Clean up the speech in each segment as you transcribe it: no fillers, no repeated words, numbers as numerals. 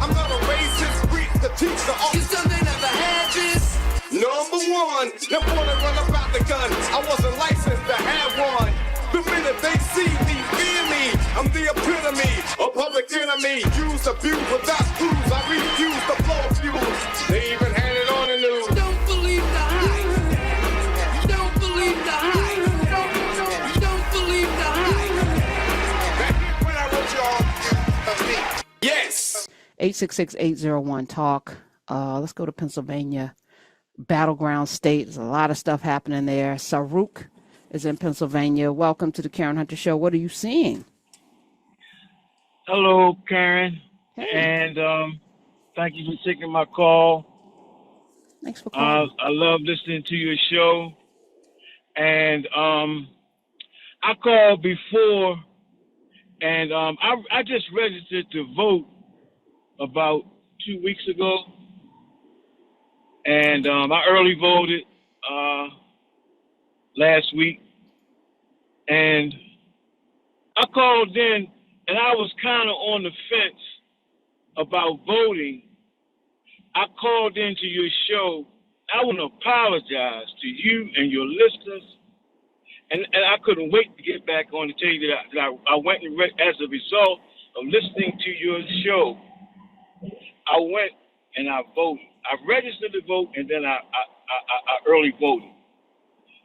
I'm not a racist, preach the teacher. You still they never had this. Number one, them wanna run about the gun. I wasn't licensed to have one. The minute they see me, fear me. I'm the epitome, a public enemy. Use, abuse, without clues. I refuse to blow fuse. They even had it on the news. Don't believe the hype. Don't believe the hype. Don't believe the hype. Back when I wrote y'all, yes. 866-801-TALK. Let's go to Pennsylvania. Battleground state. There's a lot of stuff happening there. Farooq is in Pennsylvania. Welcome to the Karen Hunter Show. What are you seeing? Hello, Karen. Hey. And thank you for taking my call. Thanks for calling. I love listening to your show. And I called before, and I just registered to vote about 2 weeks ago. And I early voted last week. And I called in, and I was kind of on the fence about voting. I called into your show. I want to apologize to you and your listeners. And I couldn't wait to get back on to tell you that I went and as a result of listening to your show, I went and I voted. I registered to vote, and then I early voted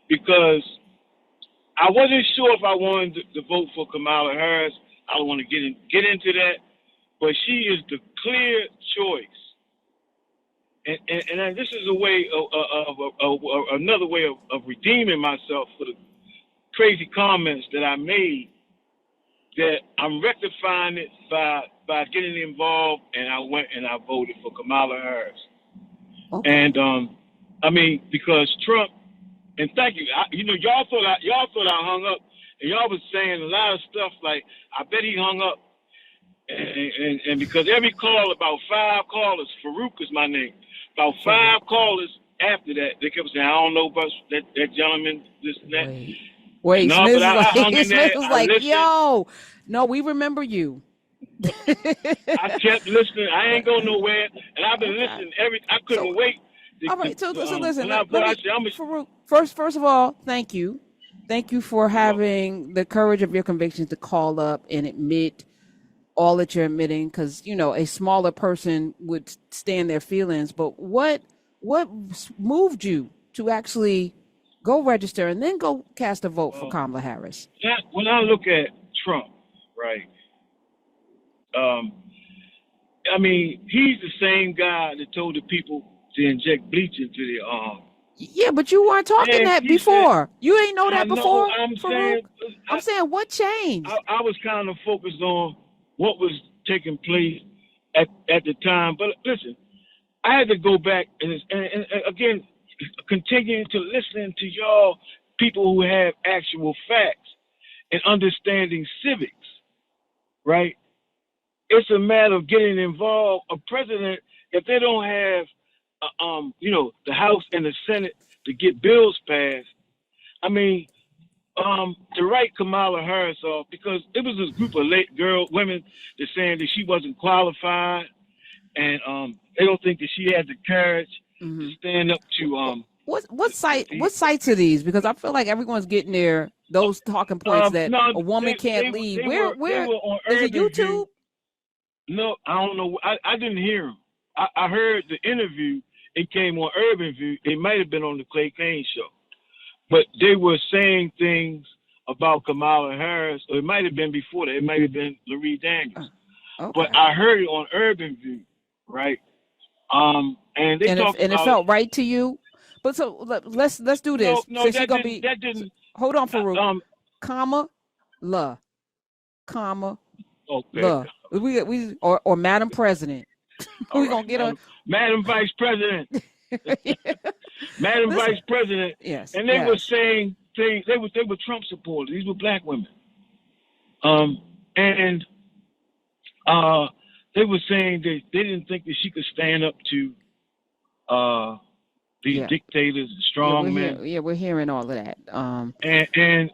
because I wasn't sure if I wanted to vote for Kamala Harris. I don't want to get into that, but she is the clear choice. And this is a way of another way of redeeming myself for the crazy comments that I made. That I'm rectifying it by getting involved, and I went and I voted for Kamala Harris. Okay. And I mean, because Trump, and thank you. Y'all thought I hung up, and y'all was saying a lot of stuff like, I bet he hung up, and because every call, about 5 callers, Farooq is my name, about 5 callers after that, they kept saying, I don't know about that gentleman, this and that. Wait, no, Smith was like, yo, no, we remember you. I kept listening. I ain't going nowhere, and I've been listening. I couldn't wait. All right, so listen. Farooq, first of all, thank you for having the courage of your convictions to call up and admit all that you're admitting, because a smaller person would stand their feelings. But what moved you to actually go register and then go cast a vote for Kamala Harris? When I look at Trump, right? I mean, he's the same guy that told the people to inject bleach into their arm. Yeah, but you weren't talking that before. You ain't know that before. I'm saying what changed? I was kind of focused on what was taking place at the time. But listen, I had to go back and again, continuing to listen to y'all people who have actual facts and understanding civics, right? It's a matter of getting involved. A president, if they don't have, the House and the Senate to get bills passed, I mean, to write Kamala Harris off, because it was this group of women that saying that she wasn't qualified, and they don't think that she had the courage to stand up to. What sites are these? Because I feel like everyone's getting those talking points that a woman can't leave. Where is it? YouTube? No, I don't know. I didn't hear him. I heard the interview. It came on Urban View. It might have been on the Clay Kane show. But they were saying things about Kamala Harris, or it might have been before that. It might have been Larry Daniels. Okay. But I heard it on Urban View, right? And it felt right to you. But so let's do this. No, that didn't. Hold on, Farooq. Comma, la. We or Madam President. We're gonna get on Madam Vice President. Madam Vice President. Yes. And they were saying things. They were Trump supporters. These were black women. And they were saying that they didn't think that she could stand up to these dictators, strong men. We're hearing all of that. And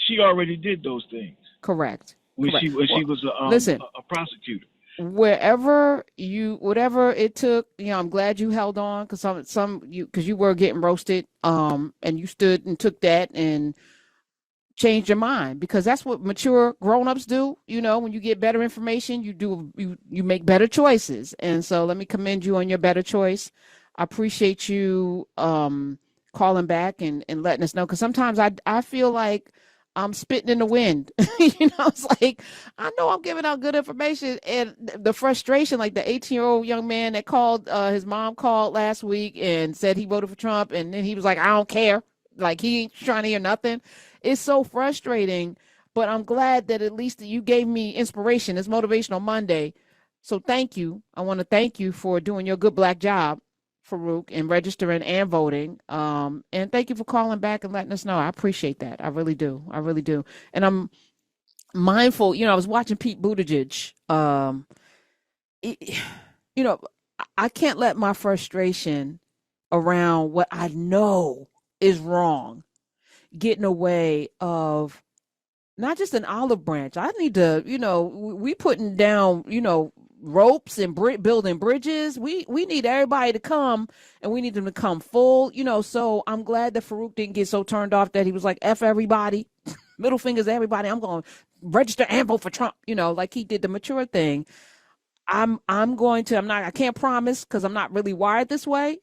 she already did those things. Correct. When she was a prosecutor. whatever it took, I'm glad you held on, because you were getting roasted, and you stood and took that and changed your mind, because that's what mature grown-ups do. When you get better information, you make better choices. And so let me commend you on your better choice. I appreciate you calling back and letting us know, because sometimes I feel like I'm spitting in the wind. It's like, I know I'm giving out good information, and the frustration, like the 18-year-old young man that called, his mom called last week and said he voted for Trump, and then he was like, I don't care. Like, he ain't trying to hear nothing. It's so frustrating, but I'm glad that at least you gave me inspiration. It's Motivational Monday. So thank you. I want to thank you for doing your good Black job, Farooq, and registering and voting. And thank you for calling back and letting us know. I appreciate that. I really do. I really do. And I'm mindful, I was watching Pete Buttigieg. I can't let my frustration around what I know is wrong get in the way of not just an olive branch. I need to, we putting down, ropes and building bridges. We need everybody to come, and we need them to come full, so I'm glad that Farooq didn't get so turned off that he was like, F everybody, middle fingers to everybody. I'm going to register and vote for Trump, like he did the mature thing. I can't promise, because I'm not really wired this way,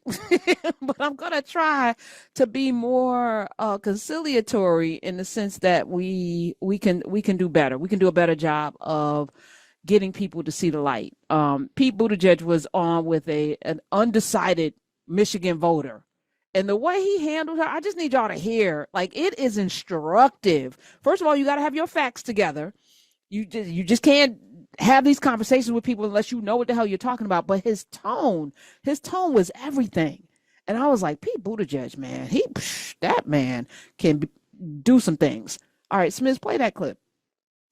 but I'm going to try to be more conciliatory, in the sense that we can do better. We can do a better job of getting people to see the light. Pete Buttigieg was on with an undecided Michigan voter, and the way he handled her, I just need y'all to hear. Like, it is instructive. First of all, you got to have your facts together. You just can't have these conversations with people unless you know what the hell you're talking about. But his tone was everything. And I was like, Pete Buttigieg, man, that man can do some things. All right, Smith, play that clip.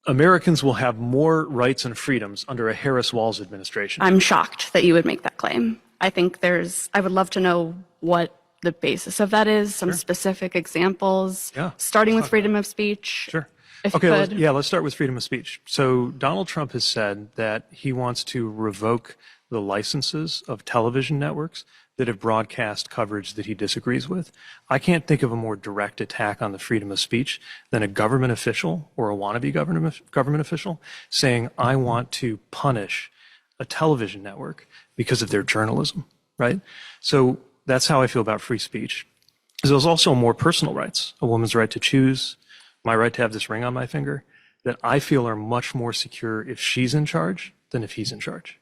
Americans will have more rights and freedoms under a Harris-Walz administration. I'm shocked that you would make that claim. I think I would love to know what the basis of that is, some specific examples, starting with freedom of speech. Sure. Let's start with freedom of speech. So Donald Trump has said that he wants to revoke the licenses of television networks that have broadcast coverage that he disagrees with. I can't think of a more direct attack on the freedom of speech than a government official or a wannabe government official saying, I want to punish a television network because of their journalism, right? So that's how I feel about free speech. There's also more personal rights, a woman's right to choose, my right to have this ring on my finger, that I feel are much more secure if she's in charge than if he's in charge.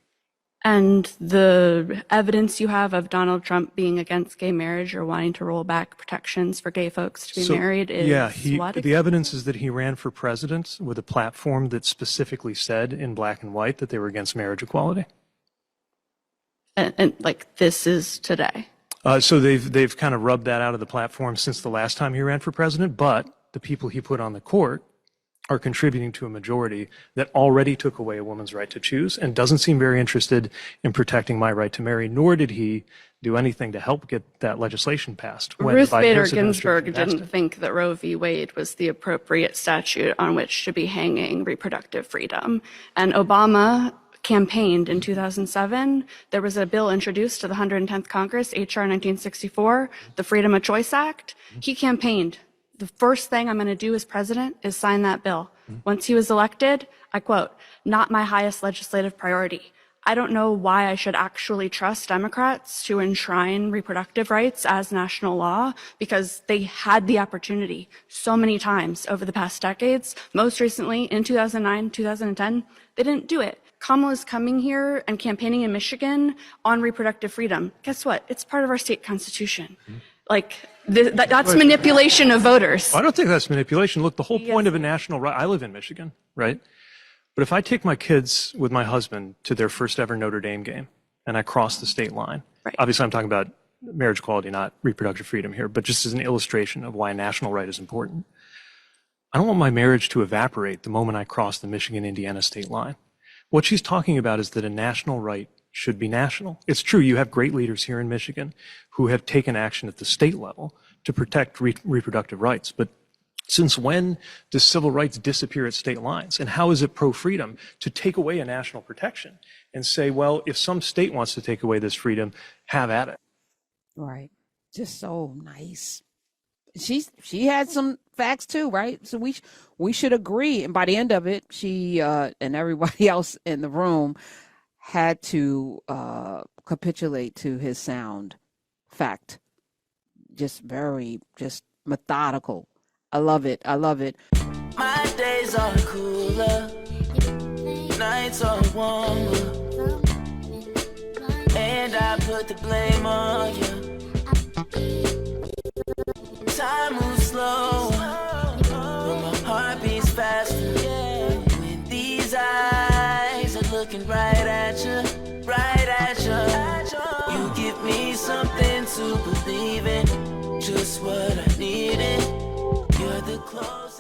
And the evidence you have of Donald Trump being against gay marriage or wanting to roll back protections for gay folks to be married is what? The evidence is that he ran for president with a platform that specifically said in black and white that they were against marriage equality. And like, this is today. So they've kind of rubbed that out of the platform since the last time he ran for president, but the people he put on the court are contributing to a majority that already took away a woman's right to choose and doesn't seem very interested in protecting my right to marry, nor did he do anything to help get that legislation passed. Ruth Bader Ginsburg didn't think that Roe v. Wade was the appropriate statute on which to be hanging reproductive freedom. And Obama campaigned in 2007. There was a bill introduced to the 110th Congress, H.R. 1964, the Freedom of Choice Act. He campaigned. The first thing I'm going to do as president is sign that bill. Once he was elected, I quote, not my highest legislative priority. I don't know why I should actually trust Democrats to enshrine reproductive rights as national law, because they had the opportunity so many times over the past decades. Most recently in 2009, 2010, they didn't do it. Kamala's coming here and campaigning in Michigan on reproductive freedom. Guess what? It's part of our state constitution. Like, that's manipulation of voters. I don't think that's manipulation. Look, the whole point of a national right, I live in Michigan, right? But if I take my kids with my husband to their first ever Notre Dame game and I cross the state line, obviously I'm talking about marriage equality, not reproductive freedom here, but just as an illustration of why a national right is important. I don't want my marriage to evaporate the moment I cross the Michigan-Indiana state line. What she's talking about is that a national right should be national. It's true, you have great leaders here in Michigan who have taken action at the state level to protect reproductive rights, but Since when does civil rights disappear at state lines? And how is it pro-freedom to take away a national protection and say, well, if some state wants to take away this freedom, have at it? Right. Just so nice. She had some facts too, right? So we should agree. And by the end of it, she and everybody else in the room had to capitulate to his sound fact. Just methodical. I love it. My days are cooler, nights are warmer, and I put the blame on you. Time moves slow, but my heart beats faster. When these eyes are looking right at you, you give me something to believe in, just what I needed. You're the closest.